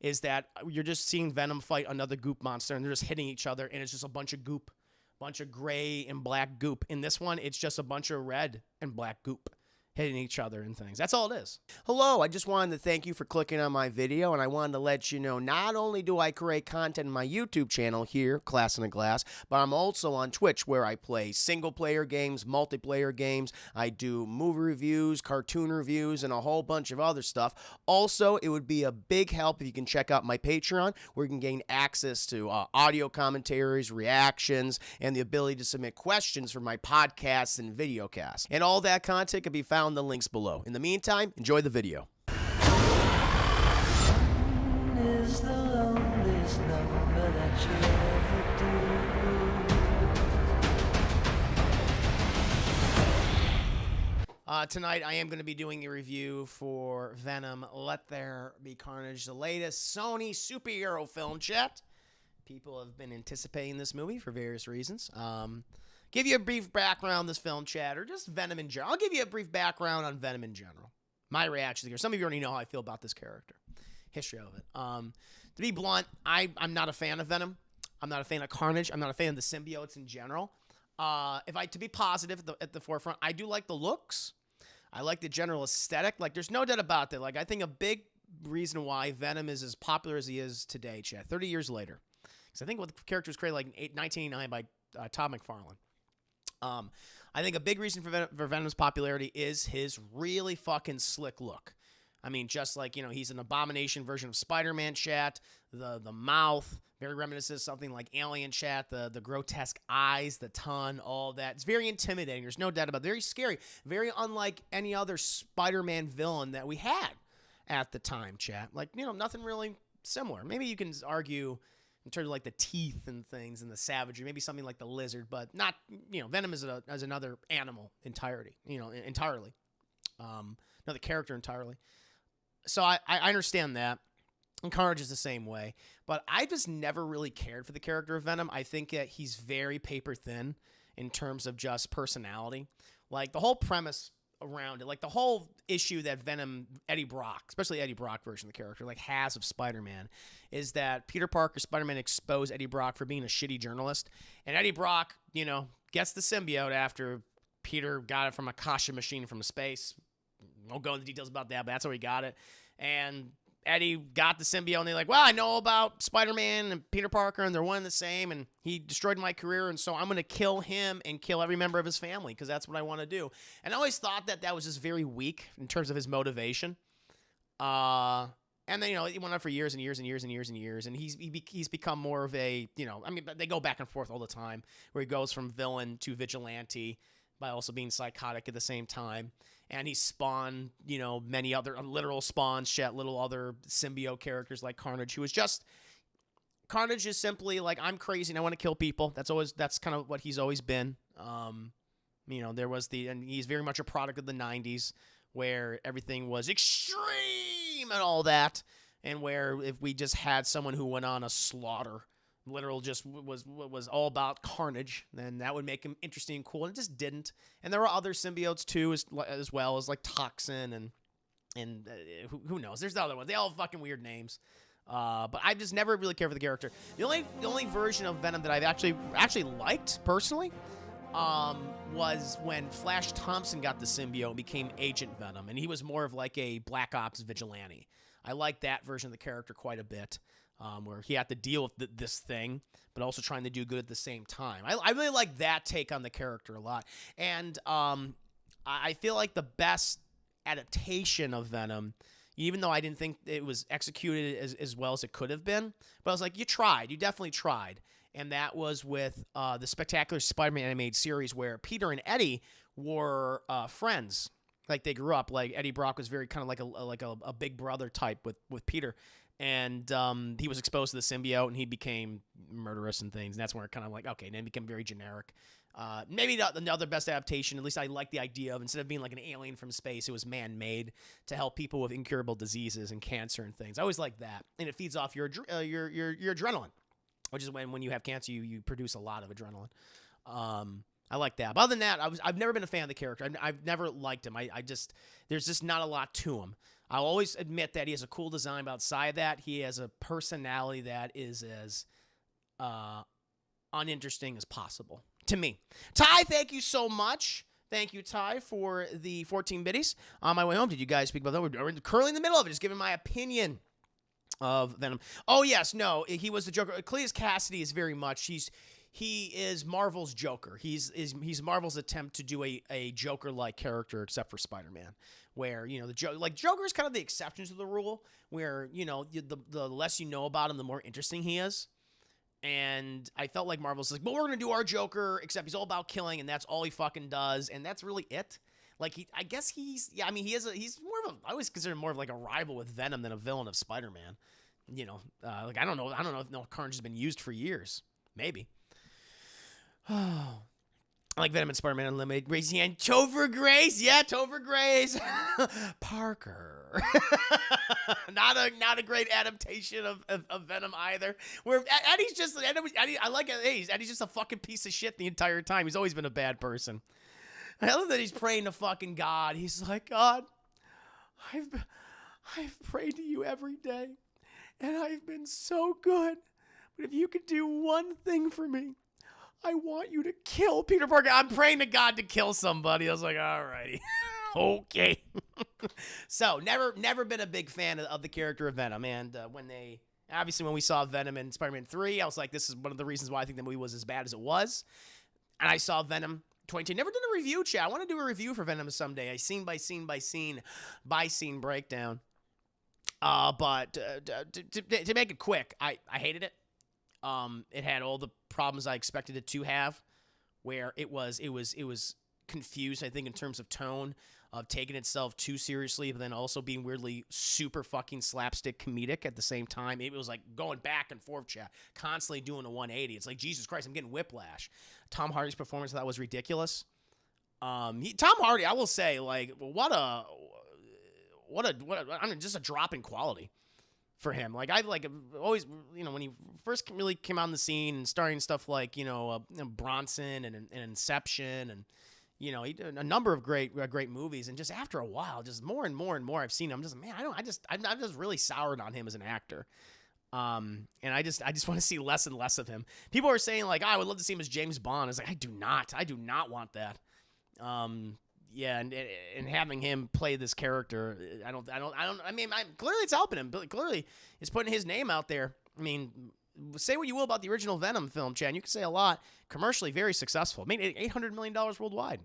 is that you're just seeing Venom fight another goop monster, and they're just hitting each other, and it's just a bunch of goop, bunch of gray and black goop. In this one, it's just a bunch of red and black goop hitting each other and things. That's all it is. Hello, I just wanted to thank you for clicking on my video, and I wanted to let you know not only do I create content on my YouTube channel here, Class in a Glass, but I'm also on Twitch where I play single-player games, multiplayer games. I do movie reviews, cartoon reviews, and a whole bunch of other stuff. Also, it would be a big help if you can check out my Patreon, where you can gain access to audio commentaries, reactions, and the ability to submit questions for my podcasts and videocasts. And all that content can be found in the links below. In the meantime, enjoy the video. Is the loneliest number that you ever do. Tonight, I am going to be doing a review for Venom, Let There Be Carnage, the latest Sony superhero film, chat. People have been anticipating this movie for various reasons. Give you a brief background on this film, chat, or just Venom in general. I'll give you a brief background on Venom in general. My reaction here. Some of you already know how I feel about this character. History of it. To be blunt, I'm not a fan of Venom. I'm not a fan of Carnage. I'm not a fan of the symbiotes in general. To be positive at the forefront, I do like the looks. I like the general aesthetic. Like, there's no doubt about that. Like, I think a big reason why Venom is as popular as he is today, chat, 30 years later. Because I think what the character was created like in 1989 by Todd McFarlane. I think a big reason for Venom's popularity is his really fucking slick look. I mean, just like, you know, he's an abomination version of Spider-Man, chat. The mouth, very reminiscent of something like Alien, chat. The grotesque eyes, the tongue, all that. It's very intimidating. There's no doubt about it. Very scary. Very unlike any other Spider-Man villain that we had at the time, chat. Like, you know, nothing really similar. Maybe you can argue in terms of like the teeth and things and the savagery, maybe something like the lizard, but not, you know, Venom is another animal entirely. Another character entirely. So I understand that. And Carnage is the same way. But I just never really cared for the character of Venom. I think that he's very paper thin in terms of just personality. Like, the whole premise around it, like the whole issue that Venom, Eddie Brock, especially Eddie Brock version of the character, like has of Spider-Man, is that Peter Parker, Spider-Man, exposed Eddie Brock for being a shitty journalist. And Eddie Brock, you know, gets the symbiote after Peter got it from a Kasha machine from space. Won't go into details about that, but that's how he got it. And Eddie got the symbiote, and they're like, well, I know about Spider-Man and Peter Parker, and they're one and the same, and he destroyed my career, and so I'm going to kill him and kill every member of his family, because that's what I want to do. And I always thought that that was just very weak in terms of his motivation. And then, you know, he went on for years and years and years and years and years, and he's become more of a, you know, I mean, they go back and forth all the time, where he goes from villain to vigilante by also being psychotic at the same time. And he spawned, you know, many other literal spawns, little other symbiote characters like Carnage, who is just, Carnage is simply like, I'm crazy and I want to kill people. That's kind of what he's always been. You know, and he's very much a product of the 90s, where everything was extreme and all that. And where if we just had someone who went on a slaughter, literal just was all about carnage, then that would make him interesting and cool, and it just didn't. And there were other symbiotes too, as well as like Toxin and who knows, there's the other ones, they all have fucking weird names, but I just never really cared for the character. The only version of Venom that I've actually liked personally was when Flash Thompson got the symbiote and became Agent Venom, and he was more of like a Black Ops vigilante. I like that version of the character quite a bit. Where he had to deal with this thing, but also trying to do good at the same time. I really like that take on the character a lot. And I feel like the best adaptation of Venom, even though I didn't think it was executed as well as it could have been, but I was like, you definitely tried. And that was with the Spectacular Spider-Man animated series, where Peter and Eddie were friends. Like, they grew up. Like, Eddie Brock was very kind of like a big brother type with Peter. And he was exposed to the symbiote, and he became murderous and things. And that's where it kind of like, okay, and then it became very generic. Maybe not the other best adaptation, at least I like the idea of, instead of being like an alien from space, it was man-made to help people with incurable diseases and cancer and things. I always like that. And it feeds off your adrenaline, which is when you have cancer, you produce a lot of adrenaline. I like that. But other than that, I've never been a fan of the character. I've never liked him. There's just not a lot to him. I'll always admit that he has a cool design, but outside of that, he has a personality that is as uninteresting as possible to me. Ty, thank you so much. Thank you, Ty, for the 14 biddies. On my way home, did you guys speak about that? We're currently in the middle of it, just giving my opinion of Venom. Oh, yes, no, he was the Joker. Cletus Kasady is very much, he is Marvel's Joker. He's Marvel's attempt to do a Joker-like character, except for Spider-Man, where, you know, Joker is kind of the exception to the rule, where, you know, the less you know about him, the more interesting he is. And I felt like Marvel's like, well, we're going to do our Joker, except he's all about killing, and that's all he fucking does, and that's really it. Like, I guess he's more of I always consider him more of like a rival with Venom than a villain of Spider-Man. You know, like, I don't know if Carnage has been used for years. Maybe. Oh. I like Venom and Spider-Man Unlimited. Gracie and Topher Grace. Yeah, Topher Grace. Parker. not a great adaptation of Venom either. Where Eddie's just Eddie, I like Eddie. Eddie's just a fucking piece of shit the entire time. He's always been a bad person. I love that he's praying to fucking God. He's like, God, I've prayed to you every day, and I've been so good. But if you could do one thing for me, I want you to kill Peter Parker. I'm praying to God to kill somebody. I was like, all righty. Okay. So, never been a big fan of the character of Venom. And when we saw Venom in Spider-Man 3, I was like, this is one of the reasons why I think the movie was as bad as it was. And I saw Venom 2010. Never did a review, chat. I want to do a review for Venom someday. A scene by scene breakdown. But to make it quick, I hated it. It had all the problems I expected it to have, where it was confused, I think, in terms of tone, of taking itself too seriously, but then also being weirdly super fucking slapstick comedic at the same time. It was like going back and forth, chat, constantly doing a 180. It's like, Jesus Christ, I'm getting whiplash. Tom Hardy's performance, that was ridiculous. Tom Hardy, I will say, like, what a I mean, just a drop in quality for him. Like, I always, you know, when he first really came on the scene and starting stuff like, you know, Bronson and Inception, and, you know, he did a number of great movies. And just after a while, just more and more and more I've seen him, I'm just really soured on him as an actor. And I just want to see less and less of him. People are saying like, I would love to see him as James Bond. It's like, I do not want that. Yeah, and having him play this character, I mean, clearly it's helping him. Clearly it's putting his name out there. I mean, say what you will about the original Venom film, Chad. You can say a lot. Commercially, very successful. Made $800 million worldwide.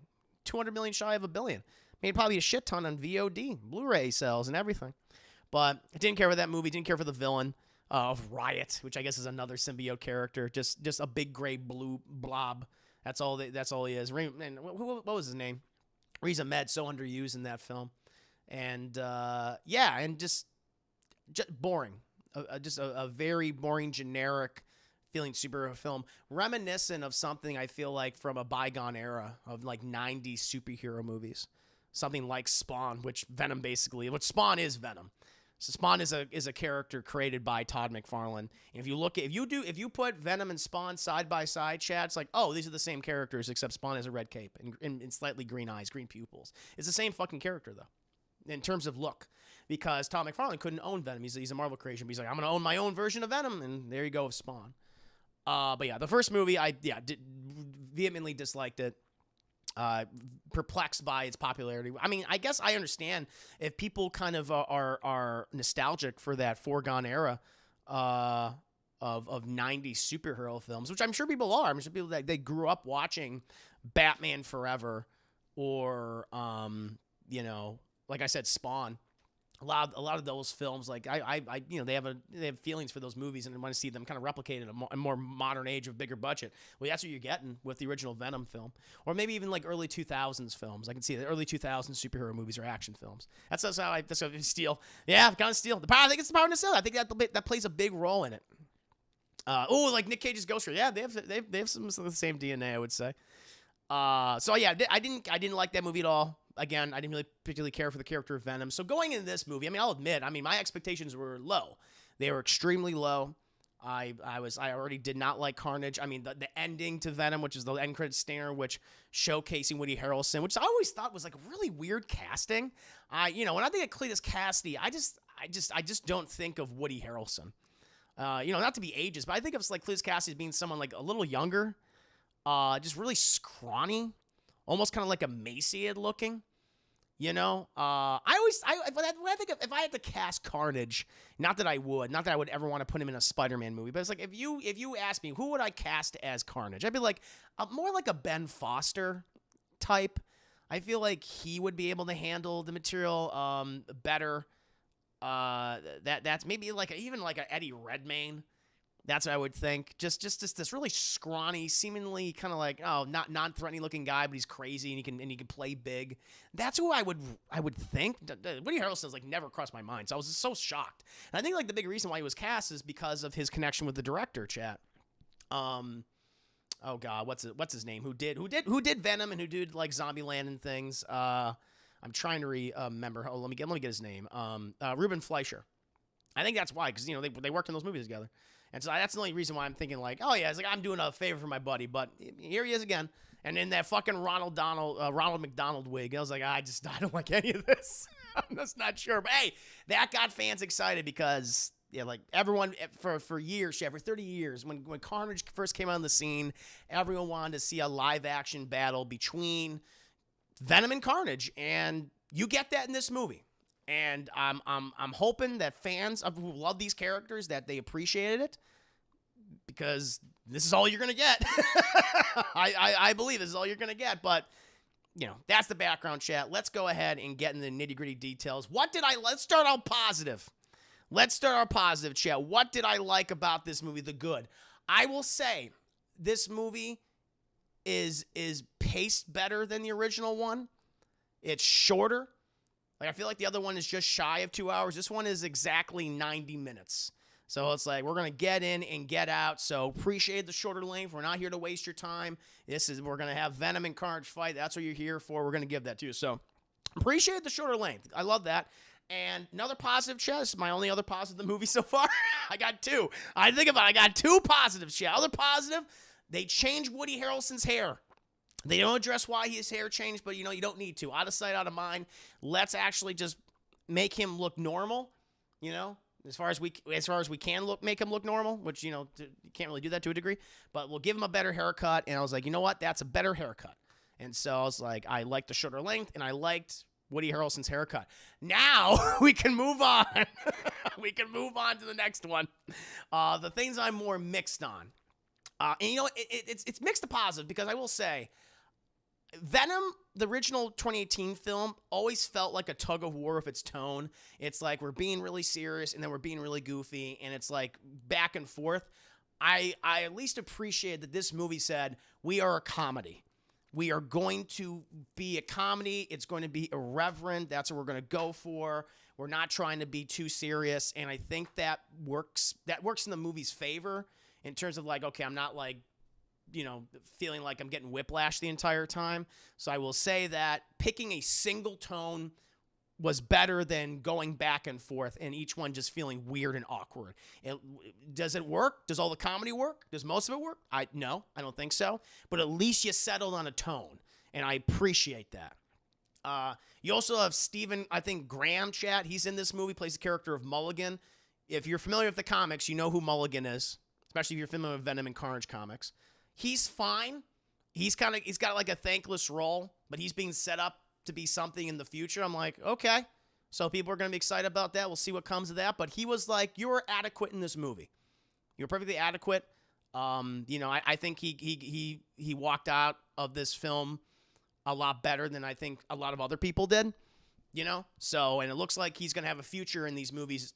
200 million shy of $1 billion. Made probably a shit ton on VOD, Blu-ray sales, and everything. But I didn't care for that movie. Didn't care for the villain of Riot, which I guess is another symbiote character. Just a big gray blue blob. That's all he is. And what was his name? Riz Ahmed, so underused in that film. And yeah, and just boring. Just a very boring, generic feeling superhero film, reminiscent of something I feel like from a bygone era of like 90s superhero movies. Something like Spawn, which Spawn is Venom. So Spawn is a character created by Todd McFarlane. And if you put Venom and Spawn side by side, Chad, it's like, oh, these are the same characters, except Spawn has a red cape and slightly green eyes, green pupils. It's the same fucking character though, in terms of look, because Todd McFarlane couldn't own Venom. He's a Marvel creation, but he's like, I'm gonna own my own version of Venom, and there you go with Spawn. But yeah, the first movie, I vehemently disliked it. Perplexed by its popularity. I mean, I guess I understand if people kind of are nostalgic for that foregone era of 90s superhero films, which I'm sure people are. I'm sure people that they grew up watching Batman Forever or you know, like I said, Spawn. A lot of those films, like I you know, they have feelings for those movies and want to see them kind of replicated in a more modern age of bigger budget. Well, that's what you're getting with the original Venom film, or maybe even like early 2000s films. I can see the early 2000s superhero movies or action films. That's how I steal. Yeah, kind of steal the power. I think it's the power of nostalgia. I think that plays a big role in it. Like Nick Cage's Ghost Rider. Yeah, they have some of the same DNA, I would say. So yeah, I didn't like that movie at all. Again, I didn't really particularly care for the character of Venom. So going into this movie, I mean, I'll admit, my expectations were low. They were extremely low. I already did not like Carnage. I mean, the ending to Venom, which is the end credit stinger, which showcasing Woody Harrelson, which I always thought was like really weird casting. When I think of Cletus Kasady, I just don't think of Woody Harrelson. Not to be ageist, but I think of like Cletus Kasady as being someone like a little younger, just really scrawny, almost kind of like emaciated looking. When I think of, if I had to cast Carnage, not that I would ever want to put him in a Spider-Man movie, but it's like if you ask me who would I cast as Carnage, I'd be like more like a Ben Foster type. I feel like he would be able to handle the material better. That's maybe even like a Eddie Redmayne. That's what I would think. Just this really scrawny, seemingly kind of like not non-threatening looking guy, but he's crazy and he can play big. That's who I would think. Woody Harrelson's like never crossed my mind, so I was just so shocked. And I think like the big reason why he was cast is because of his connection with the director, chat. Oh God, what's his name? Who did Venom and who did like Zombieland and things? I'm trying to remember. Oh, let me get his name. Ruben Fleischer. I think that's why, because they worked on those movies together. And so that's the only reason why I'm thinking like, oh yeah, it's like I'm doing a favor for my buddy, but here he is again. And in that fucking Ronald McDonald wig, I was like, I don't like any of this. I'm just not sure. But hey, that got fans excited because like everyone for years, for 30 years, when Carnage first came on the scene, everyone wanted to see a live action battle between Venom and Carnage, and you get that in this movie. And I'm hoping that fans who love these characters, that they appreciated it, because this is all you're gonna get. I believe this is all you're gonna get. But that's the background, chat. Let's go ahead and get into the nitty gritty details. Let's start out positive. Chat. What did I like about this movie? The good. I will say this movie is paced better than the original one. It's shorter. Like, I feel like the other one is just shy of 2 hours. This one is exactly 90 minutes. So it's like, we're going to get in and get out. So appreciate the shorter length. We're not here to waste your time. We're going to have Venom and Carnage fight. That's what you're here for. We're going to give that to you. So appreciate the shorter length. I love that. And another positive, chat. This is my only other positive of the movie so far. I got two. I got two positives, chat. Other positive, they changed Woody Harrelson's hair. They don't address why his hair changed, but you don't need to. Out of sight, out of mind. Let's actually just make him look normal. As far as we can make him look normal, which you can't really do that to a degree. But we'll give him a better haircut. And I was like, you know what? That's a better haircut. And so I was like, I liked the shorter length, and I liked Woody Harrelson's haircut. Now we can move on. We can move on to the next one. The things I'm more mixed on. It's mixed to positive, because I will say, Venom, the original 2018 film, always felt like a tug of war with its tone. It's like we're being really serious and then we're being really goofy, and it's like back and forth. I at least appreciate that this movie said, we are a comedy. We are going to be a comedy. It's going to be irreverent. That's what we're going to go for. We're not trying to be too serious, and I think that works. That works in the movie's favor in terms of like, okay, I'm not like, feeling like I'm getting whiplash the entire time. So I will say that picking a single tone was better than going back and forth and each one just feeling weird and awkward. Does it work? Does all the comedy work? Does most of it work? No, I don't think so. But at least you settled on a tone, and I appreciate that. You also have Stephen, I think, Graham, chat. He's in this movie, plays the character of Mulligan. If you're familiar with the comics, you know who Mulligan is, especially if you're familiar with Venom and Carnage comics. He's fine. He's got like a thankless role, but he's being set up to be something in the future. I'm like, okay. So people are going to be excited about that. We'll see what comes of that. But he was like, you were adequate in this movie. You're perfectly adequate. I think he walked out of this film a lot better than I think a lot of other people did. So, and it looks like he's going to have a future in these movies,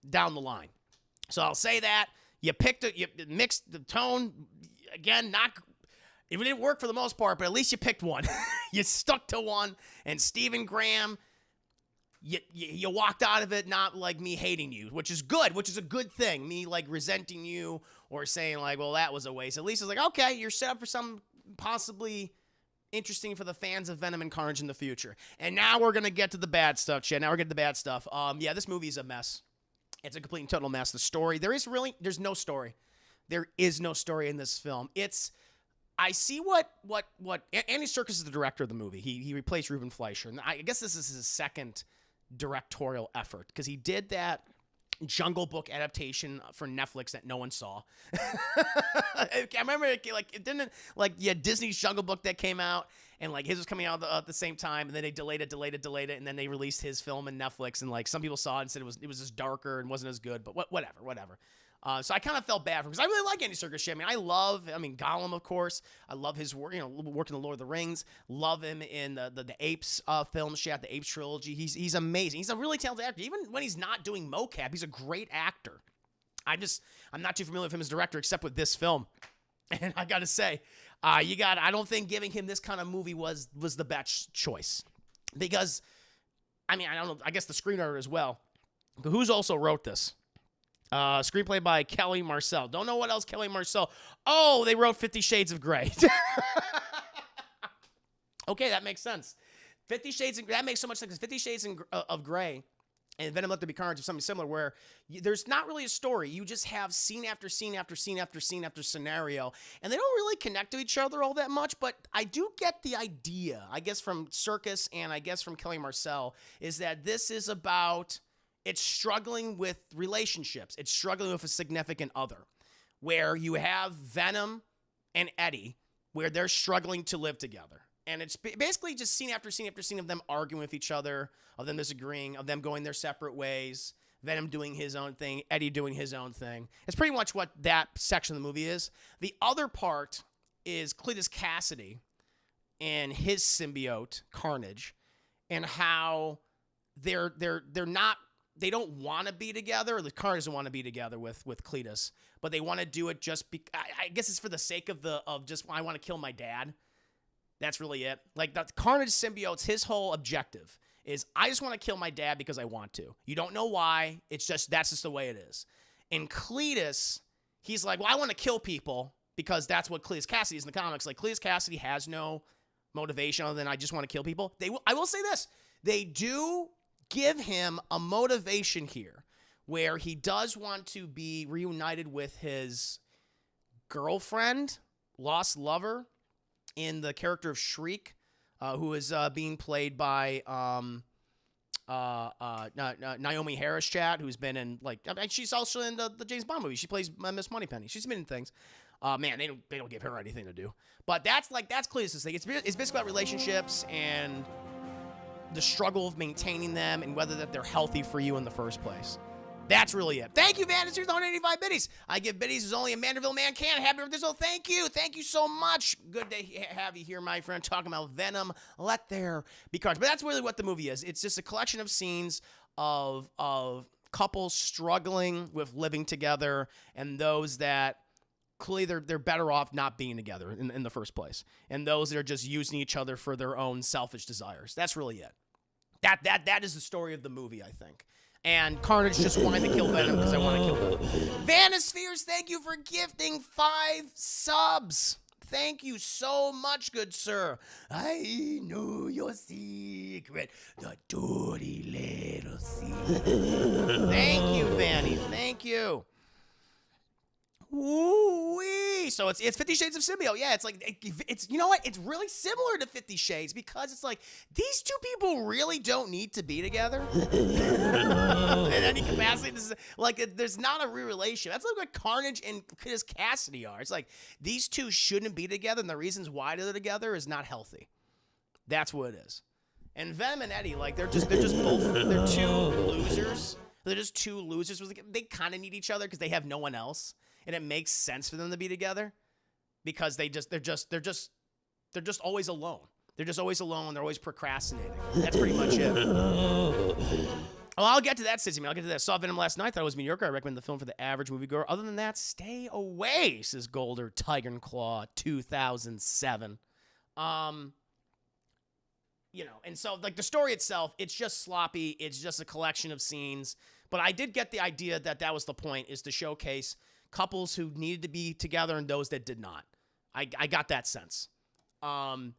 down the line. So I'll say that. You mixed the tone. Again, it didn't work for the most part, but at least you picked one. You stuck to one. And Stephen Graham, you walked out of it not like me hating you, which is good, which is a good thing. Me like resenting you or saying like, well, that was a waste. At least it's like, okay, you're set up for something possibly interesting for the fans of Venom and Carnage in the future. And now we're going to get to the bad stuff, Chad. Now we're getting to the bad stuff. This movie is a mess. It's a complete and total mess. The story, there's no story. There is no story in this film. I see what Andy Serkis is the director of the movie. He replaced Ruben Fleischer, and I guess this is his second directorial effort because he did that Jungle Book adaptation for Netflix that no one saw. I remember it didn't Disney's Jungle Book that came out, and like his was coming out at the same time, and then they delayed it, and then they released his film in Netflix, and like some people saw it and said it was just darker and wasn't as good, but whatever. So I kind of felt bad for him because I really like Andy Serkis shit. I mean Gollum, of course. I love his work, working in the Lord of the Rings. Love him in the Apes film shit, the Apes trilogy. He's amazing. He's a really talented actor. Even when he's not doing mocap, he's a great actor. I'm not too familiar with him as director except with this film. And I got to say, I don't think giving him this kind of movie was the best choice. Because, I mean, I don't know, I guess the screenwriter as well. But who's also wrote this? Screenplay by Kelly Marcel. Don't know what else Kelly Marcel. Oh, they wrote 50 Shades of Grey. Okay, that makes sense. 50 Shades of Grey, that makes so much sense because 50 Shades of Grey and Venom Let There Be Carnage or something similar where there's not really a story. You just have scene after scene after scene after scene after scenario, and they don't really connect to each other all that much, but I do get the idea, I guess from Serkis and I guess from Kelly Marcel, is that this is about... It's struggling with relationships. It's struggling with a significant other, where you have Venom and Eddie, where they're struggling to live together. And it's basically just scene after scene after scene of them arguing with each other, of them disagreeing, of them going their separate ways, Venom doing his own thing, Eddie doing his own thing. It's pretty much what that section of the movie is. The other part is Cletus Kasady and his symbiote, Carnage, and how they're not... They don't want to be together, or the Carnage doesn't want to be together with Cletus, but they want to do it just I guess it's for the sake of just I want to kill my dad. That's really it. Like the Carnage symbiote's his whole objective is I just want to kill my dad because I want to. You don't know why. It's just that's just the way it is. And Cletus, he's like, well, I want to kill people because that's what Cletus Kasady is in the comics. Like Cletus Kasady has no motivation other than I just want to kill people. I will say this. They do give him a motivation here where he does want to be reunited with his girlfriend, lost lover, in the character of Shriek, who is being played by Naomi Harris, who's been in, she's also in the James Bond movie. She plays Miss Moneypenny. She's been in things. Man, they don't give her anything to do. But that's Cletus' thing. It's basically about relationships and the struggle of maintaining them and whether that they're healthy for you in the first place. That's really it. Thank you, Van. It's 185 biddies. I give biddies as only a Manderville man can. Happy birthday, so thank you. Thank you so much. Good to have you here, my friend, talking about Venom. Let there be carnage. But that's really what the movie is. It's just a collection of scenes of couples struggling with living together and those that clearly they're better off not being together in the first place. And those that are just using each other for their own selfish desires. That's really it. That is the story of the movie, I think. And Carnage just wanted to kill Venom because I want to kill Venom. Vanispheres, thank you for gifting 5 subs. Thank you so much, good sir. I know your secret, the dirty little secret. Thank you, Vanny. Thank you. Ooh-wee. So it's 50 Shades of Symbiote. Yeah, it's you know what? It's really similar to 50 Shades because it's like these two people really don't need to be together in any capacity. This is like there's not a real relationship. That's like what Carnage and Cletus Kasady are. It's like these two shouldn't be together, and the reasons why they're together is not healthy. That's what it is. And Venom and Eddie, like they're just both they're two losers. They're just two losers. They kind of need each other because they have no one else. And it makes sense for them to be together because they're just always alone. They're just always alone. They're always procrastinating. That's pretty much it. Well, I'll get to that, Sissy. I'll get to that. Saw Venom last night. Thought it was mediocre. I recommend the film for the average moviegoer. Other than that, stay away, says Golder Tiger and Claw 2007. And so like the story itself, it's just sloppy. It's just a collection of scenes. But I did get the idea that was the point, is to showcase couples who needed to be together and those that did not. I got that sense. In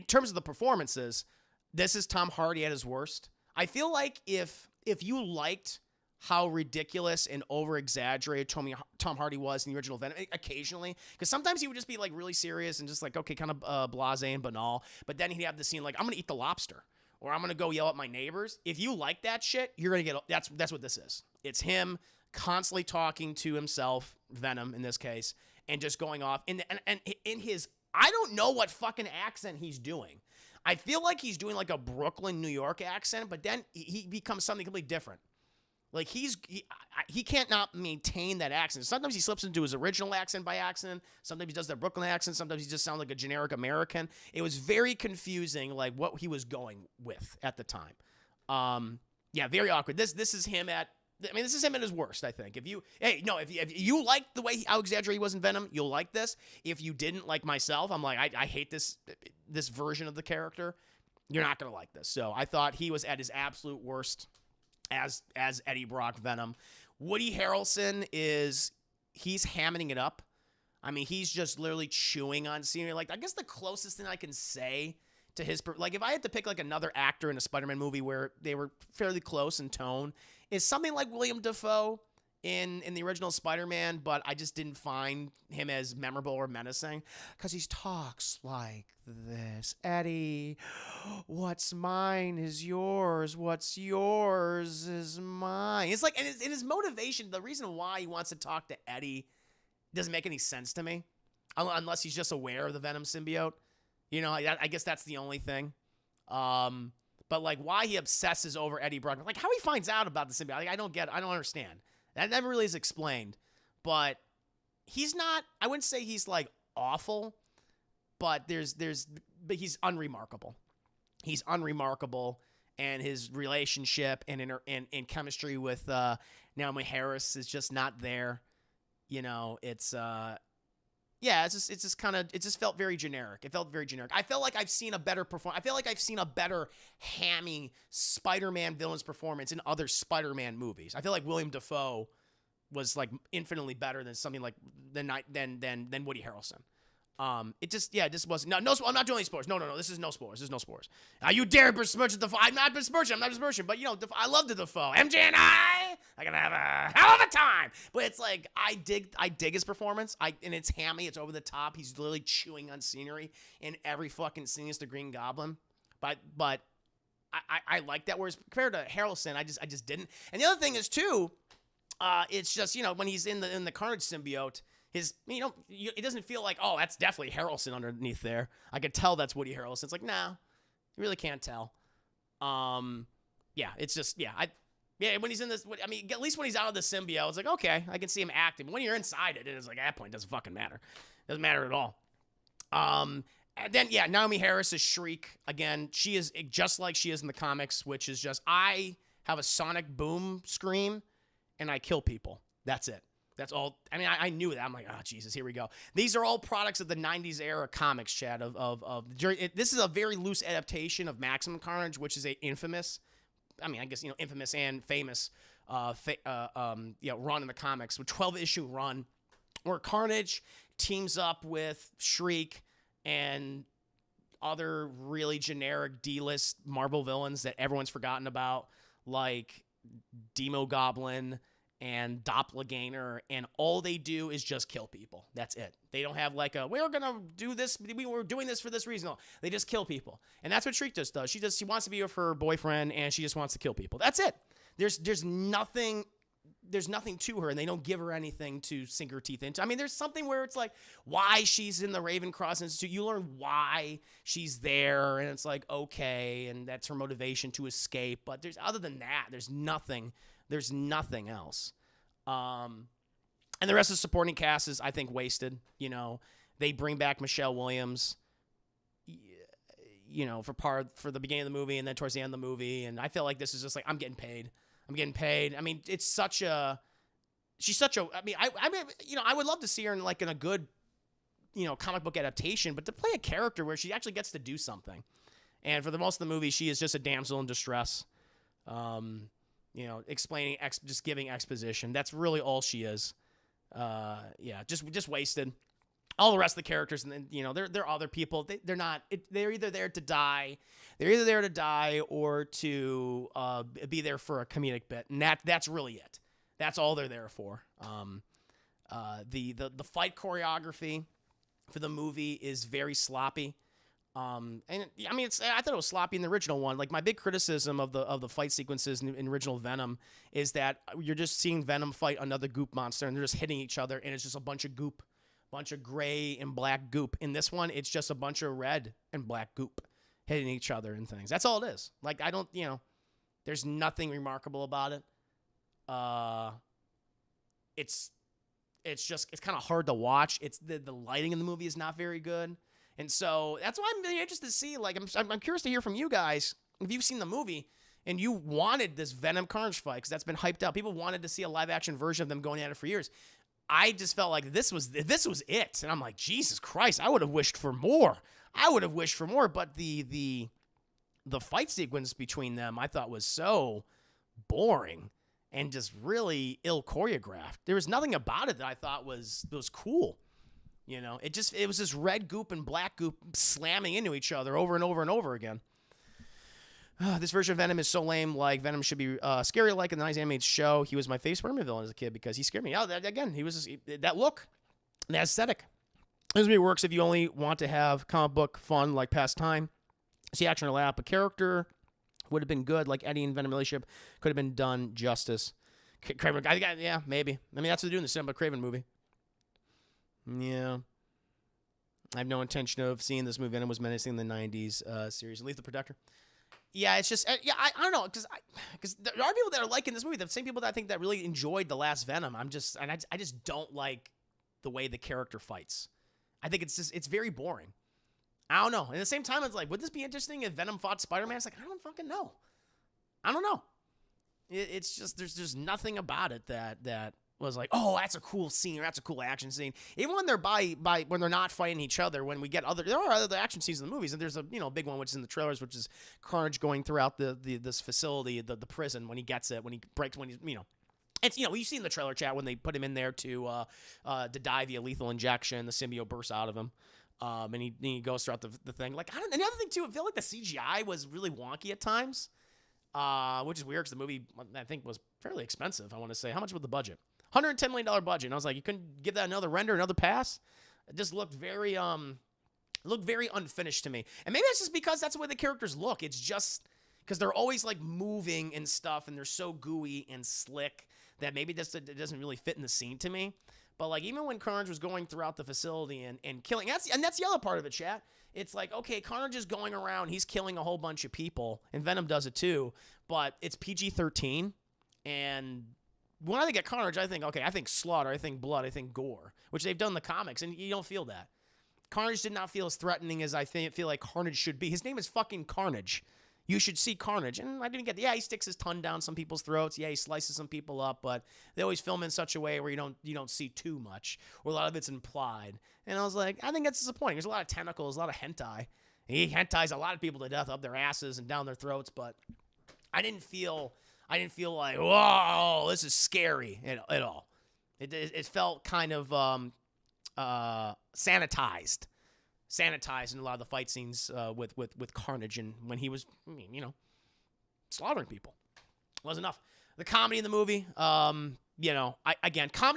terms of the performances, this is Tom Hardy at his worst. I feel like if you liked how ridiculous and over-exaggerated Tom Hardy was in the original Venom occasionally. Because sometimes he would just be, like, really serious and just, like, okay, kind of blasé and banal. But then he'd have the scene like, I'm going to eat the lobster. Or I'm going to go yell at my neighbors. If you like that shit, you're going to get... That's what this is. It's him constantly talking to himself, Venom in this case, and just going off. And in his... I don't know what fucking accent he's doing. I feel like he's doing, like, a Brooklyn, New York accent, but then he becomes something completely different. Like, he can't not maintain that accent. Sometimes he slips into his original accent by accident. Sometimes he does that Brooklyn accent. Sometimes he just sounds like a generic American. It was very confusing, like, what he was going with at the time. Yeah, very awkward. This is him at... I mean, this is him at his worst, I think. If you like the way how exaggerated he was in Venom, you'll like this. If you didn't, like myself, I'm like, I hate this version of the character. You're not going to like this. So I thought he was at his absolute worst as Eddie Brock Venom. Woody Harrelson he's hamming it up. I mean, he's just literally chewing on scenery. Like, I guess the closest thing I can say to his, like, if I had to pick like another actor in a Spider-Man movie where they were fairly close in tone, is something like William Dafoe in the original Spider-Man, but I just didn't find him as memorable or menacing because he talks like this. Eddie, what's mine is yours. What's yours is mine. It's like, and his motivation, the reason why he wants to talk to Eddie doesn't make any sense to me, unless he's just aware of the Venom symbiote. You know, I guess that's the only thing. But like, why he obsesses over Eddie Brock, like how he finds out about the symbiote, like, I don't understand. That never really is explained. But he's not, I wouldn't say he's like awful, but but he's unremarkable. He's unremarkable, and his relationship and chemistry with Naomi Harris is just not there. You know, it just felt very generic. It felt very generic. I felt like I've seen a better performance. I feel like I've seen a better hammy Spider-Man villain's performance in other Spider-Man movies. I feel like William Dafoe was like infinitely better than something like than Woody Harrelson. It just wasn't. No, I'm not doing any spoilers. No. This is no spoilers. This is no spoilers. You dare besmirch Dafoe? I'm not besmirching. But you know, I love the Dafoe. MJ and I gonna have a hell of a time. But it's like I dig his performance. And it's hammy. It's over the top. He's literally chewing on scenery in every fucking scene as the Green Goblin. But I like that. Whereas compared to Harrelson, I just didn't. And the other thing is too, it's just, you know, when he's in the Carnage symbiote. It doesn't feel like, oh, that's definitely Harrelson underneath there. I could tell that's Woody Harrelson. It's like, nah, you really can't tell. It's just, when he's in this, I mean, at least when he's out of the symbiote, it's like, okay, I can see him acting. But when you're inside it, it's like, at that point, it doesn't fucking matter. It doesn't matter at all. And then, Naomi Harris is Shriek. Again, she is just like she is in the comics, which is just, I have a sonic boom scream, and I kill people. That's it. That's all. I mean, I knew that. I'm like, oh, Jesus, here we go. These are all products of the 90s era comics, Chad. This is a very loose adaptation of Maximum Carnage, which is infamous and famous run in the comics, with 12-issue run, where Carnage teams up with Shriek and other really generic D-list Marvel villains that everyone's forgotten about, like Demo Goblin and Doppelganger, and all they do is just kill people. That's it. They don't have like we're gonna do this, we were doing this for this reason. No, they just kill people. And that's what Shriek just does. She wants to be with her boyfriend, and she just wants to kill people. That's it. There's nothing to her, and they don't give her anything to sink her teeth into. I mean, there's something where it's like why she's in the Ravencross Institute. You learn why she's there, and it's like, okay, and that's her motivation to escape. But other than that, there's nothing else. And the rest of the supporting cast is, I think, wasted. You know, they bring back Michelle Williams, you know, for the beginning of the movie and then towards the end of the movie. And I feel like this is just like, I'm getting paid. I mean, she's such a, I mean, I would love to see her in a good, you know, comic book adaptation, but to play a character where she actually gets to do something. And for the most of the movie, she is just a damsel in distress. You know, explaining, just giving exposition. That's really all she is. Just wasted. all the rest of the characters, and then they're other people. They're not. They're either there to die. They're either there to die or to be there for a comedic bit, and that's really it. That's all they're there for. The fight choreography for the movie is very sloppy. And I mean, I thought it was sloppy in the original one. Like, my big criticism of the fight sequences in original Venom is that you're just seeing Venom fight another goop monster, and they're just hitting each other, and it's just a bunch of goop, bunch of gray and black goop. In this one, it's just a bunch of red and black goop hitting each other and things. That's all it is. Like, I don't, there's nothing remarkable about it. It's kind of hard to watch. It's the lighting in the movie is not very good. And so that's why I'm really interested to see. Like, I'm curious to hear from you guys if you've seen the movie and you wanted this Venom Carnage fight, because that's been hyped up. People wanted to see a live action version of them going at it for years. I just felt like this was it, and I'm like, Jesus Christ, I would have wished for more. But the fight sequence between them I thought was so boring and just really ill choreographed. There was nothing about it that I thought was cool. It was this red goop and black goop slamming into each other over and over and over again. This version of Venom is so lame. Like, Venom should be scary like in the 90s animated show. He was my favorite Spider-Man villain as a kid because he scared me. He was that look, that aesthetic. This movie works if you only want to have comic book fun, like pastime. See action or laugh. A character would have been good, like Eddie and Venom relationship could have been done justice. Craven, yeah, maybe. I mean, that's what they're doing in the Cinema Craven movie. Yeah. I have no intention of seeing this movie. Venom was menacing in the 90s series. Leave the Protector. Yeah, it's just, I don't know, because there are people that are liking this movie. The same people that I think that really enjoyed the last Venom. I just don't like the way the character fights. I think it's very boring. I don't know. At the same time, it's like, would this be interesting if Venom fought Spider-Man? It's like, I don't fucking know. I don't know. It's just, there's nothing about it that was like, oh, that's a cool scene, or that's a cool action scene. Even when they're when they're not fighting each other, when we get there are other action scenes in the movies, and there's a big one which is in the trailers, which is Carnage going throughout this facility, the prison, when he gets it, when he breaks, when he's it's you've seen the trailer chat when they put him in there to die via lethal injection, the symbiote bursts out of him. And he goes throughout the thing. Like, and the other thing too, I feel like the CGI was really wonky at times, which is weird because the movie I think was fairly expensive. I want to say, how much was the budget? $110 million budget. And I was like, you couldn't give that another render, another pass? It just looked very unfinished to me. And maybe that's just because that's the way the characters look. It's just because they're always like moving and stuff, and they're so gooey and slick that maybe it doesn't really fit in the scene to me. But like, even when Carnage was going throughout the facility and killing, that's the other part of it, chat. It's like, okay, Carnage is going around, he's killing a whole bunch of people, and Venom does it too, but it's PG-13, and when I think of Carnage, I think slaughter, I think blood, I think gore, which they've done in the comics, and you don't feel that. Carnage did not feel as threatening as I feel like Carnage should be. His name is fucking Carnage. You should see Carnage. And I didn't get he sticks his tongue down some people's throats. Yeah, he slices some people up, but they always film in such a way where you don't see too much, or a lot of it's implied. And I was like, I think that's disappointing. There's a lot of tentacles, a lot of hentai. He hentais a lot of people to death up their asses and down their throats, but I didn't feel like, whoa, this is scary at all. It felt kind of sanitized in a lot of the fight scenes with Carnage, and when he was, slaughtering people. It wasn't enough. The comedy in the movie, comedy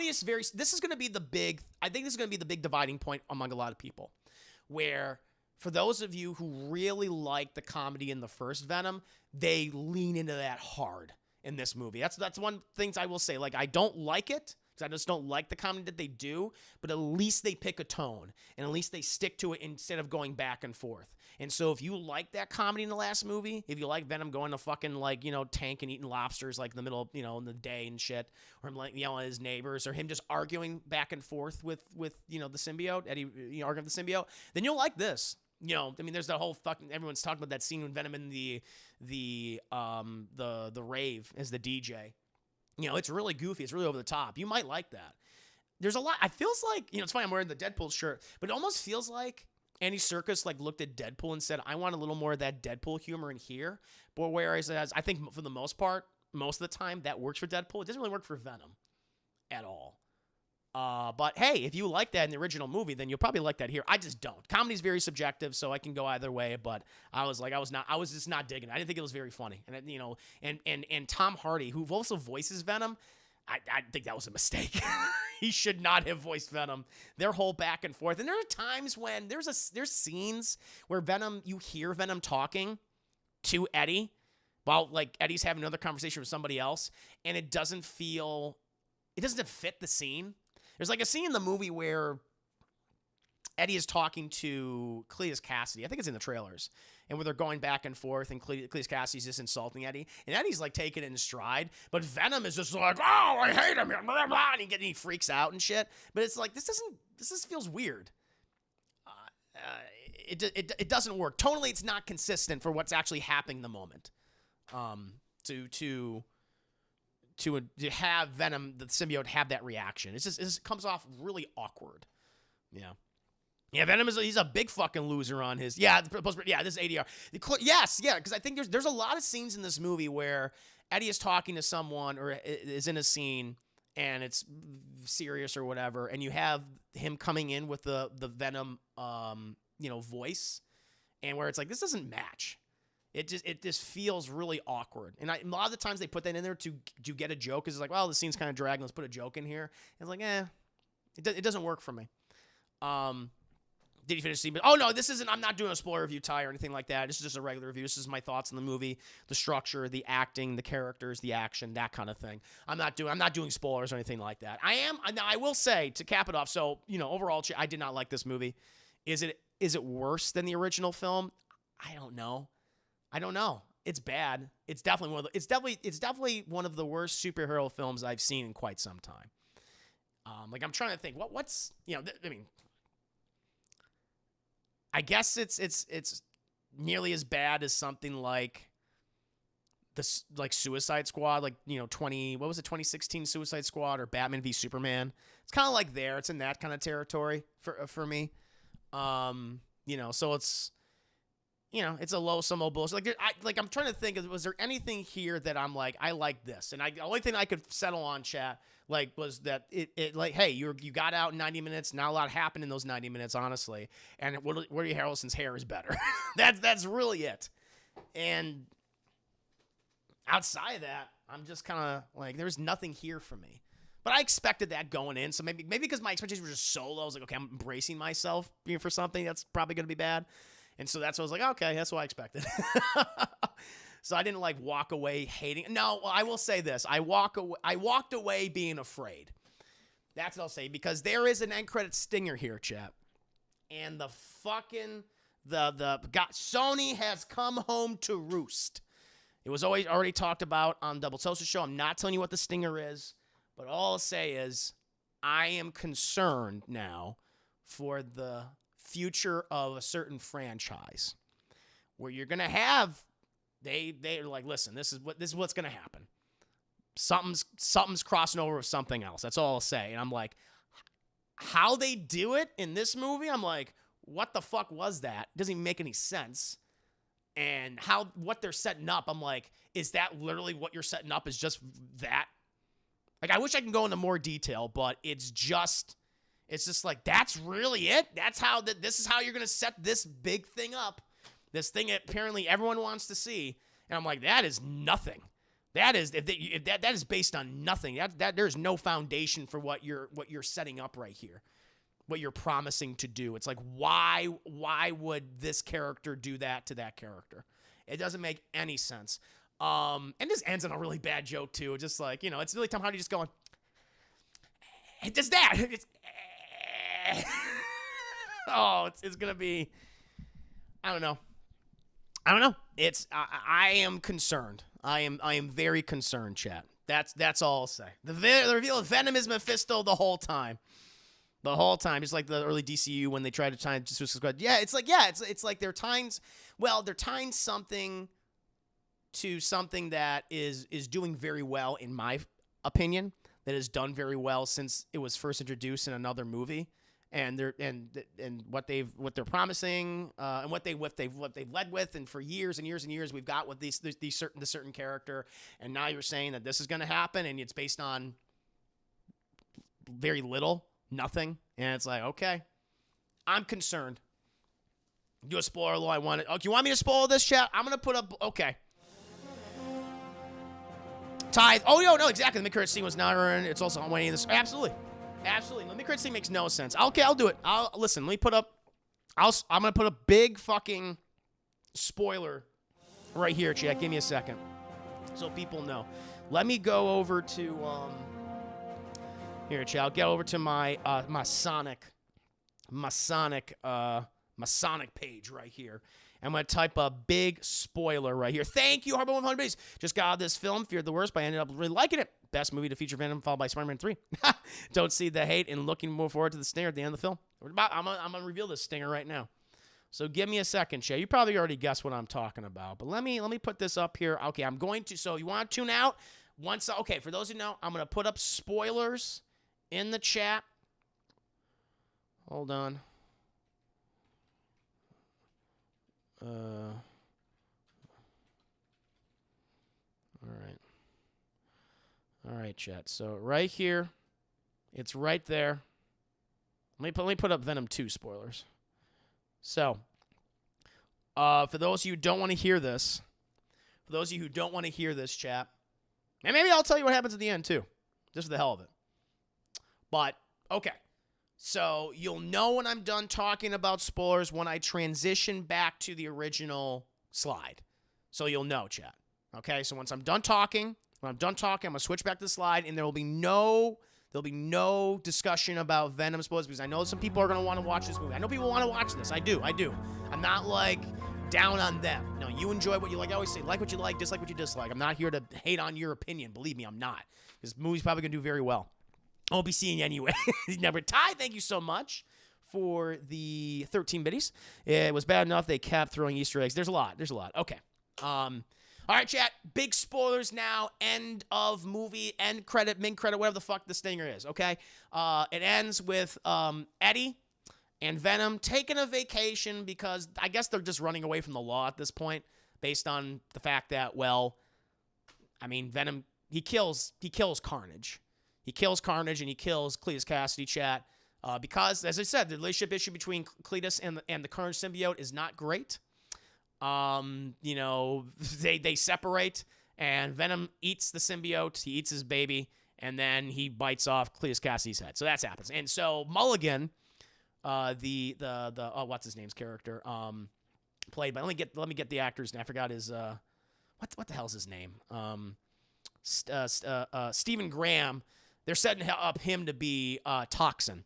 is this is going to be the big dividing point among a lot of people, where for those of you who really like the comedy in the first Venom, they lean into that hard in this movie. That's one thing I will say. Like, I don't like it, because I just don't like the comedy that they do, but at least they pick a tone, and at least they stick to it instead of going back and forth. And so if you like that comedy in the last movie, if you like Venom going to fucking, like, tank and eating lobsters, like, in the middle, in the day and shit, or him, like, yelling at his neighbors, or him just arguing back and forth with the symbiote, Eddie, arguing with the symbiote, then you'll like this. There's that whole fucking, everyone's talking about that scene when Venom in the rave as the DJ. It's really goofy. It's really over the top. You might like that. There's a lot. It feels like, it's funny, I'm wearing the Deadpool shirt, but it almost feels like Andy Serkis looked at Deadpool and said, I want a little more of that Deadpool humor in here. But whereas I think for the most part, most of the time, that works for Deadpool. It doesn't really work for Venom at all. But hey, if you like that in the original movie, then you'll probably like that here. I just don't. Comedy's very subjective, so I can go either way. But I was just not digging it. I didn't think it was very funny. And and Tom Hardy, who also voices Venom, I think that was a mistake. He should not have voiced Venom. Their whole back and forth. And there are times when there's scenes where you hear Venom talking to Eddie while like Eddie's having another conversation with somebody else, and it doesn't fit the scene. There's like a scene in the movie where Eddie is talking to Cletus Kasady. I think it's in the trailers. And where they're going back and forth, and Cletus Kasady's just insulting Eddie. And Eddie's like taking it in stride. But Venom is just like, oh, I hate him. Blah, blah, and he freaks out and shit. But it's like, this just feels weird. It doesn't work. Tonally, it's not consistent for what's actually happening in the moment. To have Venom, the symbiote, have that reaction. It comes off really awkward. Yeah. Yeah, Venom he's a big fucking loser on his. Yeah, this is ADR. Yes, yeah, because I think there's a lot of scenes in this movie where Eddie is talking to someone or is in a scene and it's serious or whatever, and you have him coming in with the Venom voice, and where it's like, this doesn't match. It just feels really awkward. And a lot of the times they put that in there to get a joke. Because it's like, well, the scene's kind of dragging. Let's put a joke in here. And it's like, it doesn't work for me. Did you finish the scene? Oh, no, this isn't. I'm not doing a spoiler review, Ty, or anything like that. This is just a regular review. This is my thoughts on the movie, the structure, the acting, the characters, the action, that kind of thing. I'm not doing spoilers or anything like that. Now, I will say, to cap it off, so, overall, I did not like this movie. Is it worse than the original film? I don't know. It's bad. It's definitely one of the worst superhero films I've seen in quite some time. I'm trying to think what's I guess it's nearly as bad as something like Suicide Squad, 2016 Suicide Squad or Batman v Superman. It's kind of like there. It's in that kind of territory for me. So it's. It's a low sum of bullshit. I'm trying to think, was there anything here that I'm like, I like this? And the only thing I could settle on, chat, was that it hey, you got out in 90 minutes. Not a lot happened in those 90 minutes, honestly. And Woody Harrelson's hair is better. That's really it. And outside of that, I'm just kind of there's nothing here for me. But I expected that going in. So maybe because my expectations were just so low, I was like, okay, I'm bracing myself for something that's probably going to be bad. And so that's what I was like, okay, that's what I expected. So I didn't walk away hating. No, I will say this. I walked away being afraid. That's what I'll say, because there is an end credit stinger here, chat. And the Sony has come home to roost. It was already talked about on Double Toasted Show. I'm not telling you what the stinger is, but all I'll say is I am concerned now for the future of a certain franchise where you're gonna have they're like, listen, this is what's gonna happen. Something's crossing over with something else. That's all I'll say. And I'm like, how they do it in this movie, I'm like, what the fuck was that? It doesn't even make any sense. And what they're setting up, I'm like, is that literally what you're setting up? Is just that? I wish I can go into more detail, but it's just like, that's really it? This is how you're going to set this big thing up. This thing apparently everyone wants to see. And I'm like, that is nothing. That is based on nothing. That there's no foundation for what you're setting up right here. What you're promising to do. It's like, why would this character do that to that character? It doesn't make any sense. And this ends on a really bad joke too. Just like, it's really Tom Hardy just going, it does that. It's gonna be, I don't know. I am concerned. I am very concerned, chat. That's all I'll say. The reveal of Venom is Mephisto the whole time. Just like the early DCU when they tried to tie Suicide Squad. Yeah, it's like they're tying something to something that is doing very well, in my opinion, that has done very well since it was first introduced in another movie. And what they're promising, and what they've led with, and for years and years and years we've got with the certain character, and now you're saying that this is going to happen, and it's based on very little. nothing. And it's like, okay, I'm concerned. Do a spoiler alert. I want it. Oh, do you want me to spoil this, chat? I'm going to put up, okay. Tithe. Oh, no, exactly. The mid-credit scene was not earned. It's also on Wayne. Absolutely. Absolutely. The mid-credit scene makes no sense. Okay, I'll do it. Listen, let me put up, I'm going to put a big fucking spoiler right here, chat. Give me a second so people know. Let me go over to, here, chat. I'll get over to my Masonic page right here. I'm going to type a big spoiler right here. Thank you, Harbor 100 Base. Just got out of this film, feared the worst, but I ended up really liking it. Best movie to feature Venom, followed by Spider-Man 3. Don't see the hate and looking more forward to the stinger at the end of the film. I'm going to reveal this stinger right now. So give me a second, Shay. You probably already guessed what I'm talking about, but let me put this up here. Okay, I'm going to, so you want to tune out? Okay, for those who know, I'm going to put up spoilers in the chat. Hold on. All right, chat. So right here, it's right there. Let me put up Venom 2 spoilers. So, for those of you who don't want to hear this, chat, and maybe I'll tell you what happens at the end too, just for the hell of it. But okay. So you'll know when I'm done talking about spoilers when I transition back to the original slide. So you'll know, chat. Okay, so once I'm done talking, I'm gonna switch back to the slide, and there'll be no discussion about Venom spoilers because I know some people are gonna want to watch this movie. I know people want to watch this. I do. I'm not like down on them. No, you enjoy what you like. I always say, like what you like, dislike what you dislike. I'm not here to hate on your opinion. Believe me, I'm not. This movie's probably gonna do very well. I'll be seeing you anyway. Number Ty, thank you so much for the 13 biddies. It was bad enough they kept throwing Easter eggs. There's a lot. Okay. All right, chat. Big spoilers now. End of movie, end credit, min credit, whatever the fuck the stinger is, okay? It ends with Eddie and Venom taking a vacation because I guess they're just running away from the law at this point based on the fact that, well, I mean, Venom, he kills Carnage. He kills Carnage and he kills Cletus Kasady, chat, because, as I said, the relationship issue between Cletus and the Carnage symbiote is not great. You know, they separate, and Venom eats the symbiote. He eats his baby, and then he bites off Cletus Kasady's head. So that happens. And so Mulligan, what's his name's character, played by, let me get the actor's name. I forgot his what the hell's his name? Stephen Graham. They're setting up him to be Toxin.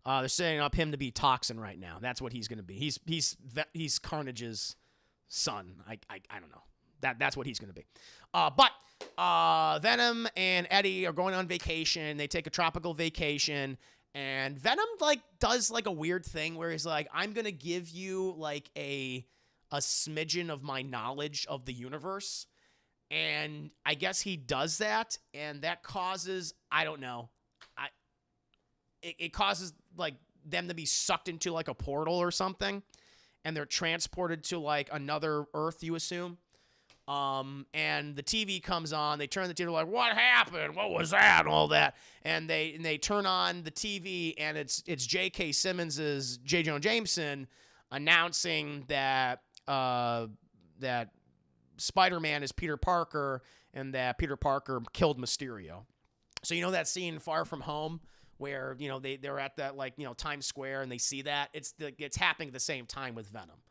They're setting up him to be Toxin right now. That's what he's going to be. He's Carnage's son. I don't know. That's what he's going to be. But Venom and Eddie are going on vacation. They take a tropical vacation, and Venom does a weird thing where he's like, I'm going to give you a smidgen of my knowledge of the universe. And I guess he does that, and that causes, I don't know, it causes them to be sucked into a portal or something, and they're transported to another Earth, you assume. And the TV comes on. They turn the TV, what happened? What was that? And all that. And they turn on the TV, and it's J.K. Simmons's J. Jonah Jameson announcing that Spider-Man is Peter Parker and that Peter Parker killed Mysterio. So you know that scene Far From Home where they're at that Times Square and they see that it's happening at the same time with Venom.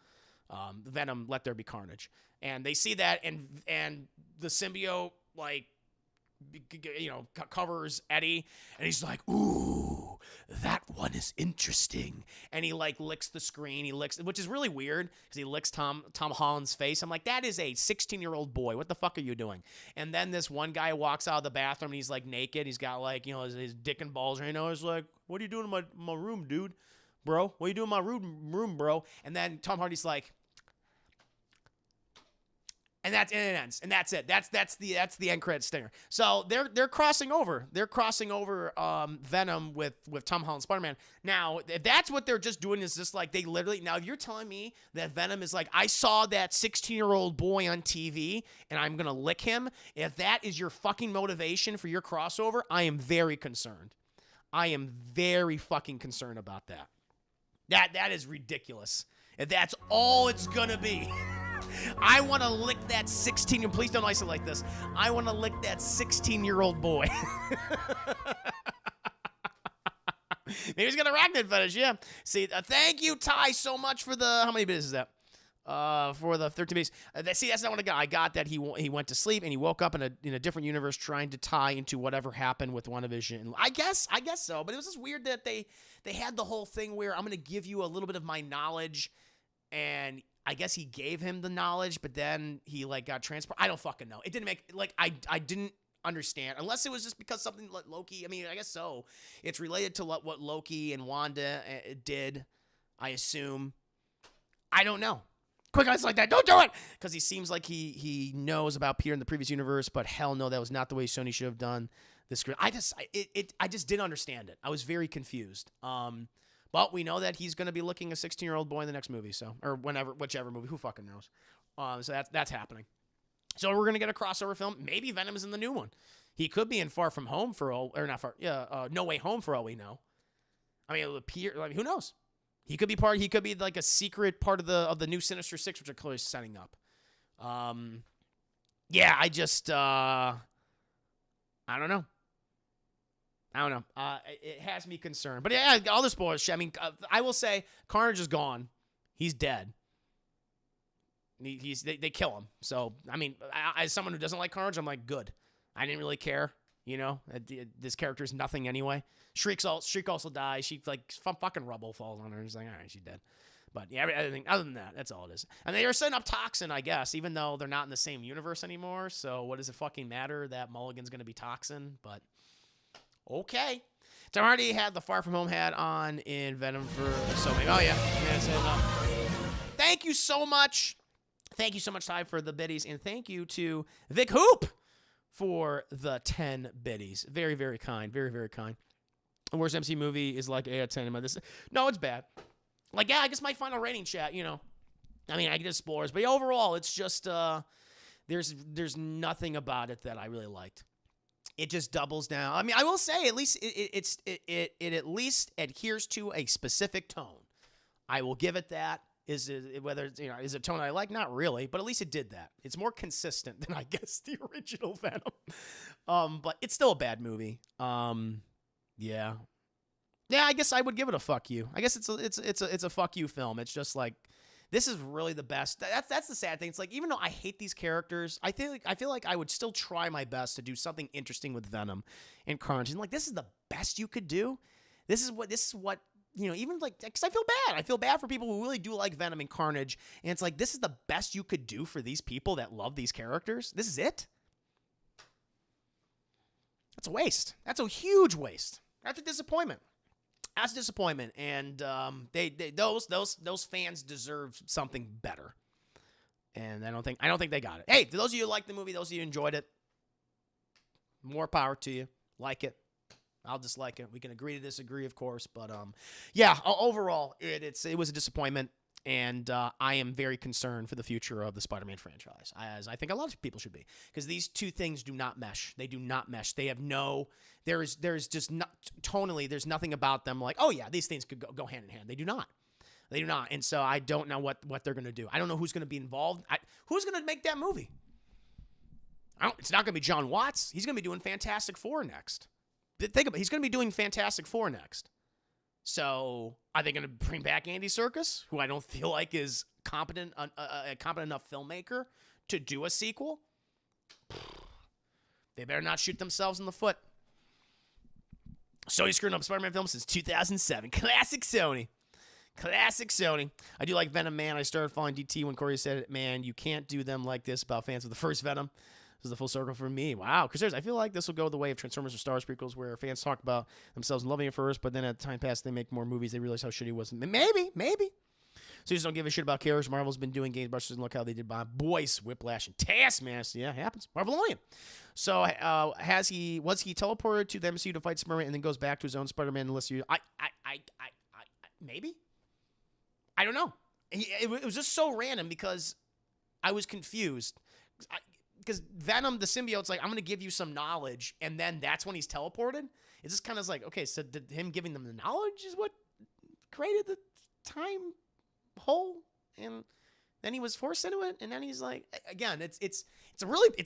Venom, Let There Be Carnage, and they see that and the symbiote covers Eddie, and he's like, ooh, that one is interesting. And he licks the screen. He licks, which is really weird because he licks Tom Holland's face. I'm like, that is a 16-year-old boy. What the fuck are you doing? And then this one guy walks out of the bathroom and he's naked. He's got his dick and balls. He's like, what are you doing in my room, dude? Bro, what are you doing in my room, bro? And then Tom Hardy's like, and it ends, and that's it. That's the end credit stinger. So they're crossing over. They're crossing over Venom with Tom Holland Spider-Man. Now, if that's what they're just doing, is just they literally. Now, if you're telling me that Venom is I saw that 16-year-old boy on TV and I'm gonna lick him. If that is your fucking motivation for your crossover, I am very concerned. I am very fucking concerned about that. That is ridiculous. If that's all it's gonna be. I want to lick that 16. Please don't isolate like this. I want to lick that 16-year-old boy. Maybe he's got a arachnid fetish. Yeah. See, thank you, Ty, so much for the. How many bits is that? For the 13 bits. See, that's not what I got. I got that he went to sleep and he woke up in a different universe trying to tie into whatever happened with WandaVision. I guess so. But it was just weird that they had the whole thing where I'm going to give you a little bit of my knowledge, and I guess he gave him the knowledge, but then he like got transported. I don't fucking know. It didn't make like I didn't understand, unless it was just because something like Loki. I mean, I guess so. It's related to what Loki and Wanda did, I assume. I don't know. Quick eyes like that, don't do it! Because he seems like he knows about Peter in the previous universe, but hell no, that was not the way Sony should have done this. I just didn't understand it. I was very confused. But we know that he's going to be looking a 16-year-old boy in the next movie, so or whichever movie, who fucking knows? So that's happening. So we're going to get a crossover film. Maybe Venom is in the new one. He could be in Far From Home for all, or not far, No Way Home for all we know. I mean, it'll appear. Like, who knows? He could be part. He could be like a secret part of the new Sinister Six, which are clearly setting up. Yeah, I just I don't know. It has me concerned. But yeah, all the spoilers. I mean, I will say Carnage is gone. He's dead. They kill him. So I mean, as someone who doesn't like Carnage, I'm like, good. I didn't really care. You know, this character is nothing anyway. Shriek also dies. She like fucking rubble falls on her. He's like, all right, she's dead. But yeah, everything other than that, that's all it is. And they are setting up Toxin, I guess, even though they're not in the same universe anymore. So what does it fucking matter that Mulligan's gonna be Toxin? But okay. Tom Hardy had the Far From Home hat on in Venom for so many. Oh yeah, thank you so much. Thank you so much, Ty, for the biddies, and thank you to Vic Hoop for the 10 biddies. Very, very kind. Very, very kind. The worst MC movie is like 8 out of 10. No, it's bad. Like, yeah, I guess my final rating, chat, you know. I mean, I get explorers, but overall, it's just, there's nothing about it that I really liked. It just doubles down. I mean, I will say, at least it at least adheres to a specific tone. I will give it that. Is it whether it's, is it a tone I like? Not really, but at least it did that. It's more consistent than I guess the original Venom. But it's still a bad movie. Yeah, I guess I would give it a fuck you. I guess it's a fuck you film. It's just like, this is really the best. That's the sad thing. It's like, even though I hate these characters, I feel like I would still try my best to do something interesting with Venom and Carnage. And like, this is the best you could do. This is what. Even like, because I feel bad. I feel bad for people who really do like Venom and Carnage. And it's like, this is the best you could do for these people that love these characters. This is it. That's a waste. That's a huge waste. That's a disappointment. That's a disappointment. And those fans deserve something better. And I don't think they got it. Hey, to those of you who liked the movie, those of you who enjoyed it, more power to you. Like it. I'll dislike it. We can agree to disagree, of course, but yeah. Overall, it was a disappointment, and I am very concerned for the future of the Spider-Man franchise, as I think a lot of people should be, because these two things do not mesh. They do not mesh. They have there is just not tonally. There's nothing about them like, oh yeah, these things could go hand in hand. They do not. They do not. And so I don't know what they're gonna do. I don't know who's gonna be involved. Who's gonna make that movie? It's not gonna be John Watts. He's gonna be doing Fantastic Four next. Think about it. He's going to be doing Fantastic Four next. So are they going to bring back Andy Serkis, who I don't feel like is a competent enough filmmaker to do a sequel? They better not shoot themselves in the foot. Sony's screwing up Spider-Man films since 2007. Classic Sony. Classic Sony. I do like Venom, man. I started following DT when Corey said it. Man, you can't do them like this about fans of the first Venom. This is the full circle for me. Wow. Because I feel like this will go the way of Transformers or Star Wars prequels, where fans talk about themselves and loving it first, but then at the time passed, they make more movies. They realize how shitty it was. Maybe. So you just don't give a shit about characters. Marvel's been doing Gangbusters, and look how they did by Boys, Whiplash, and Taskmaster. Yeah, happens. Marvelonian. So was he teleported to the MCU to fight Spider-Man and then goes back to his own Spider-Man unless you... Maybe? I don't know. It was just so random because I was confused. Because Venom, the symbiote's like, I'm going to give you some knowledge, and then that's when he's teleported. It's just kind of like, okay, so did him giving them the knowledge is what created the time hole, and then he was forced into it, and then he's like, again, it's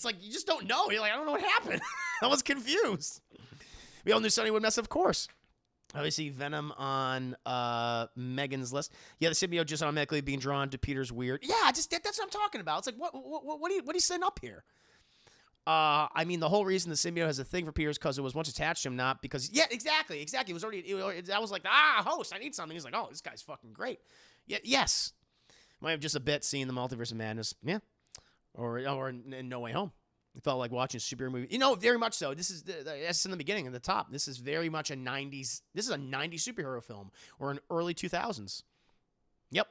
like you just don't know. You're like, I don't know what happened. I was confused. We all knew Sonny would mess up, of course. Obviously, Venom on Megan's list. Yeah, the symbiote just automatically being drawn to Peter's weird. Yeah, that's what I'm talking about. It's like, what are you setting up here? I mean, the whole reason the symbiote has a thing for Peter is because it was once attached to him, not because. Yeah, exactly. It was already. I was like, host, I need something. He's like, oh, this guy's fucking great. Yeah, yes. Might have just a bit seeing the Multiverse of Madness. Yeah, or in No Way Home. It felt like watching a superhero movie. You know, very much so. This is in the beginning, at the top. This is very much a 90s. This is a 90s superhero film or an early 2000s. Yep.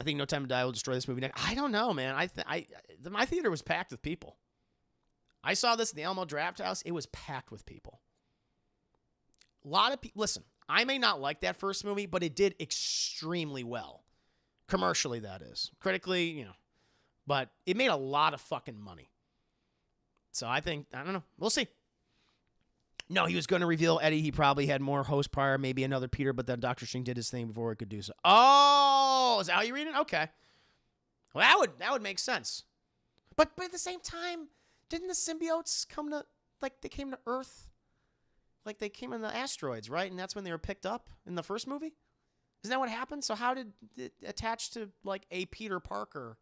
I think No Time to Die will destroy this movie next. I don't know, man. My theater was packed with people. I saw this in the Alamo Draft House. It was packed with people. A lot of people. Listen, I may not like that first movie, but it did extremely well. Commercially, that is. Critically, you know. But it made a lot of fucking money. So I don't know. We'll see. No, he was going to reveal Eddie. He probably had more host prior, maybe another Peter, but then Dr. Strange did his thing before he could do so. Oh, is that how you read it? Okay. Well, that would make sense. But at the same time, didn't the symbiotes they came to Earth? Like they came in the asteroids, right? And that's when they were picked up in the first movie? Isn't that what happened? So how did it attach to like a Peter Parker,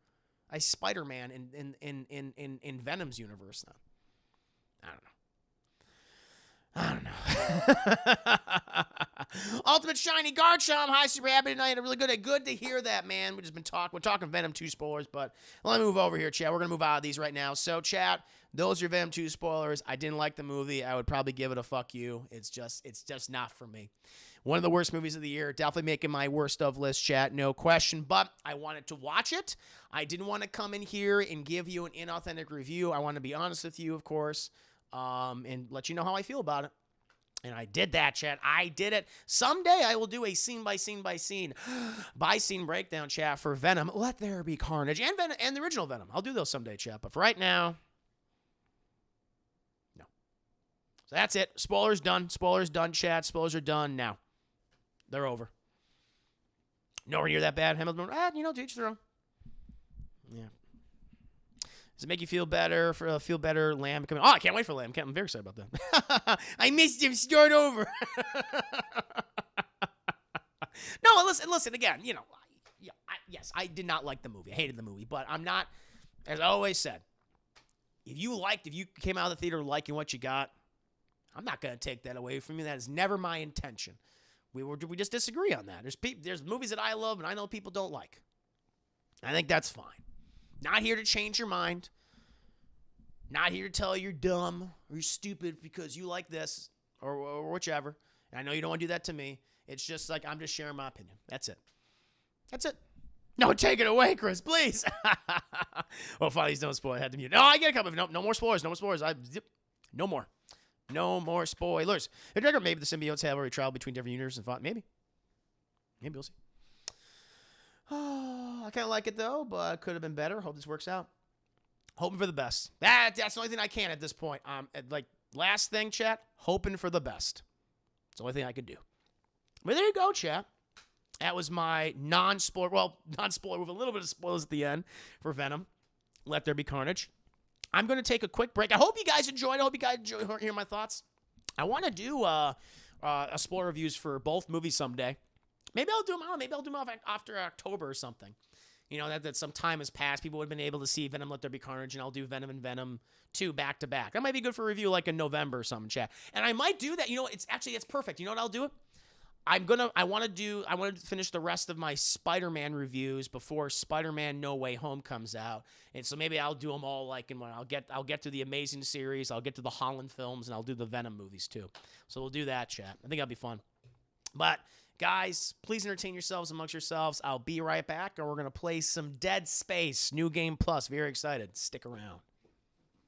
a Spider-Man in Venom's universe then? I don't know. Ultimate Shiny Garchomp. Hi, super happy tonight. Really good to hear that, man. We're talking Venom 2 spoilers, but let me move over here, chat. We're going to move out of these right now. So, chat, those are Venom 2 spoilers. I didn't like the movie. I would probably give it a fuck you. It's just not for me. One of the worst movies of the year. Definitely making my worst of list, chat. No question. But I wanted to watch it. I didn't want to come in here and give you an inauthentic review. I want to be honest with you, of course. And let you know how I feel about it. And I did that, chat. I did it. Someday I will do a scene by scene breakdown, chat, for Venom. Let There Be Carnage and the original Venom. I'll do those someday, chat. But for right now, no. So that's it. Spoilers done. Spoilers done, chat. Spoilers are done now. They're over. Nowhere near that bad. Hamilton, to each their own. Yeah. Does it make you feel better? Feel better? Lamb coming. Oh, I can't wait for Lamb. I'm very excited about that. I missed him. Start over. No, listen again. You know, yes, I did not like the movie. I hated the movie, but I'm not. As I always said, if you came out of the theater liking what you got, I'm not gonna take that away from you. That is never my intention. We just disagree on that. There's movies that I love and I know people don't like. I think that's fine. Not here to change your mind. Not here to tell you you're dumb or you're stupid because you like this or whichever. And I know you don't want to do that to me. It's just like I'm just sharing my opinion. That's it. No, take it away, Chris, please. Well, finally, don't spoil. I had to mute. No, I get a couple of no more spoilers. No more spoilers. No more. No more spoilers. Maybe the symbiotes have already traveled between different universes and fought. Maybe we'll see. Oh, I kind of like it, though, but could have been better. Hope this works out. Hoping for the best. That's the only thing I can at this point. Last thing, chat, hoping for the best. It's the only thing I could do. But there you go, chat. That was my non-spoiler with a little bit of spoilers at the end for Venom. Let There Be Carnage. I'm going to take a quick break. I hope you guys enjoyed. I hope you guys enjoyed hearing my thoughts. I want to do a spoiler reviews for both movies someday. Maybe I'll do them after October or something. You know, that some time has passed. People would have been able to see Venom Let There Be Carnage, and I'll do Venom and Venom 2 back to back. That might be good for review like in November or something, chat. And I might do that. You know, it's perfect. You know what I'll do? I want to finish the rest of my Spider-Man reviews before Spider-Man No Way Home comes out. And so maybe I'll do them all like in one. I'll get to the Amazing series, I'll get to the Holland films, and I'll do the Venom movies too. So we'll do that, chat. I think that'll be fun. But guys, please entertain yourselves amongst yourselves. I'll be right back, and we're going to play some Dead Space, New Game Plus. Very excited. Stick around.